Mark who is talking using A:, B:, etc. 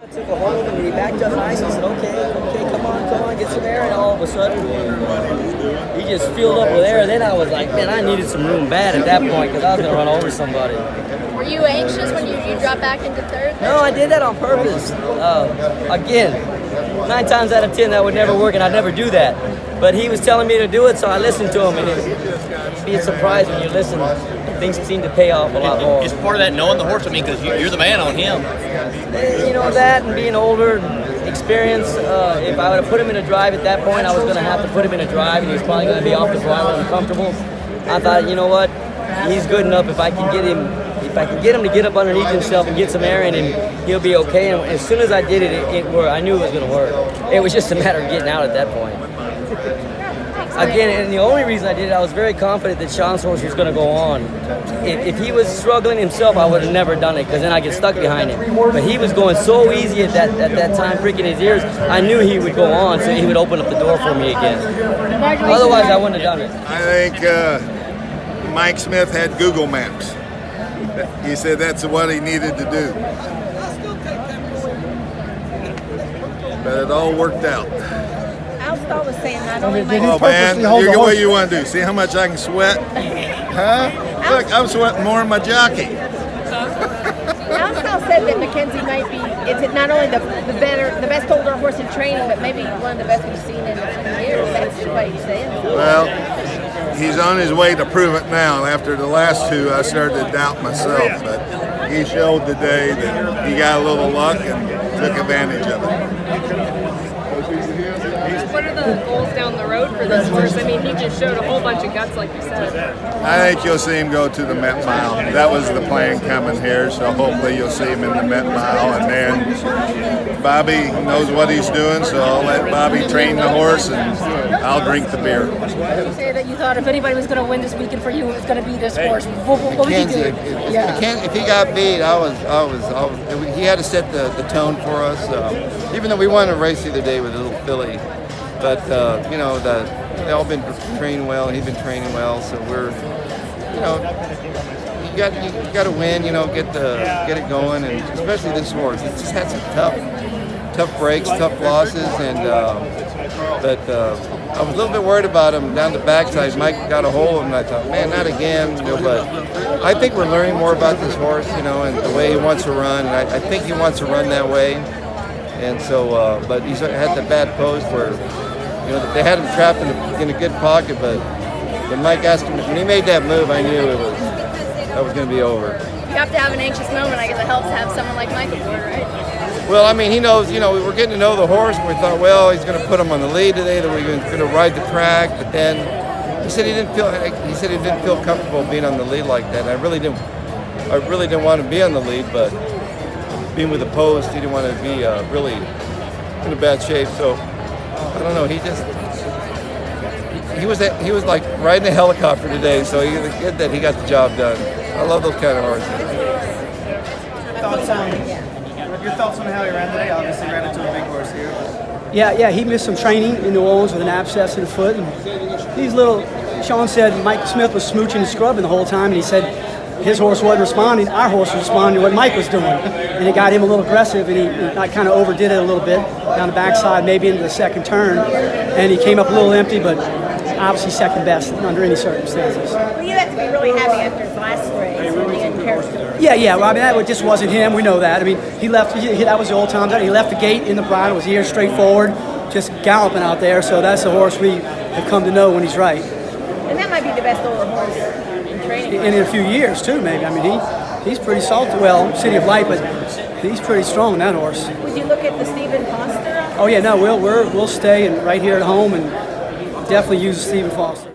A: I took a hold and he backed up nice and said, okay, come on, get some air. And all of a sudden, he just filled up with air. Then I was like, man, I needed some room bad at that point because I was going to run over somebody.
B: Were you anxious when you dropped back into third?
A: No, I did that on purpose. Again, 9 times out of 10 that would never work, and I'd never do that. But he was telling me to do it, so I listened to him. And you'd be surprised when you listen. Things seem to pay off a lot more.
C: It's part of that knowing the horse, I mean, because you're the man on him.
A: You know, that and being older, experience, if I would have put him in a drive at that point, I was going to have to put him in a drive, and he was probably going to be off the bridle and uncomfortable. I thought, you know what, he's good enough. If I can get him to get up underneath himself and get some air in him, he'll be okay. And as soon as I did it, it worked. I knew it was going to work. It was just a matter of getting out at that point. Again, and the only reason I did it, I was very confident that Sean's horse was going to go on. If he was struggling himself, I would have never done it because then I get stuck behind him. But he was going so easy at that time, pricking his ears, I knew he would go on, so he would open up the door for me again. Otherwise, I wouldn't have done it.
D: I think Mike Smith had Google Maps. He said that's what he needed to do. But it all worked out.
B: Alstott was saying not only
D: oh man, what you want to do? See how much I can sweat? Huh? Look, I'm sweating more than my jockey.
B: Alstott said that McKinzie might be not only the best older horse in training, but maybe one of the best we've seen in years. That's what he's saying.
D: Well, he's on his way to prove it now. After the last two, I started to doubt myself, but he showed today that he got a little luck and took advantage of it.
E: What are the goals down the road for this horse? I mean, he just showed a whole bunch of guts, like you said.
D: I think you'll see him go to the Met Mile. That was the plan coming here, so hopefully you'll see him in the Met Mile. And then Bobby knows what he's doing, so I'll let Bobby train the horse, and I'll drink the beer.
F: You say that you thought if anybody was going to win this weekend for you, it was going to be this horse. What would you do?
G: If he got beat, he had to set the tone for us. Even though we won a race the other day with a little filly. But they all been trained well. He's been training well, so we're, you got to win. Get it going, and especially this horse. It just had some tough breaks, tough losses, and but I was a little bit worried about him down the backside. Mike got a hold of him, and I thought, man, not again. But I think we're learning more about this horse, and the way he wants to run. And I think he wants to run that way. And so, but he's had the bad post where, they had him trapped in a good pocket. But when Mike asked him, when he made that move, I knew that was going to be over.
B: You have to have an anxious moment. I guess it helps to have someone like Mike aboard, right?
G: Well, I mean, he knows. We were getting to know the horse, and we thought, well, he's going to put him on the lead today. That we're going to ride the track. But then he said he didn't feel comfortable being on the lead like that. And I really didn't want to be on the lead, but being with the post, he didn't want to be really in a bad shape. So I don't know. He was like riding a helicopter today. So he was good that he got the job done. I love those kind of horses.
H: Your thoughts on how he ran today? Obviously, ran into a big horse here.
I: Yeah, he missed some training in New Orleans with an abscess in the foot. And Sean said Mike Smith was smooching and scrubbing the whole time, and he said his horse wasn't responding. Our horse was responding to what Mike was doing. And it got him a little aggressive, and he kind of overdid it a little bit down the backside, maybe into the second turn. And he came up a little empty, but obviously second best under any circumstances.
B: Well, you have to be really happy after his last race.
I: Yeah. Well, I mean, that just wasn't him. We know that. I mean, he left. That was the old time. He left the gate in the bridle. Was here straight forward, just galloping out there. So that's the horse we have come to know when he's right.
B: And that might be the best older horse in training.
I: In a few years too, maybe. I mean, he's pretty salty. Well, City of Light, but he's pretty strong. That horse.
B: Would you look at the Stephen Foster?
I: Oh yeah, no, we'll stay right here at home and definitely use Stephen Foster.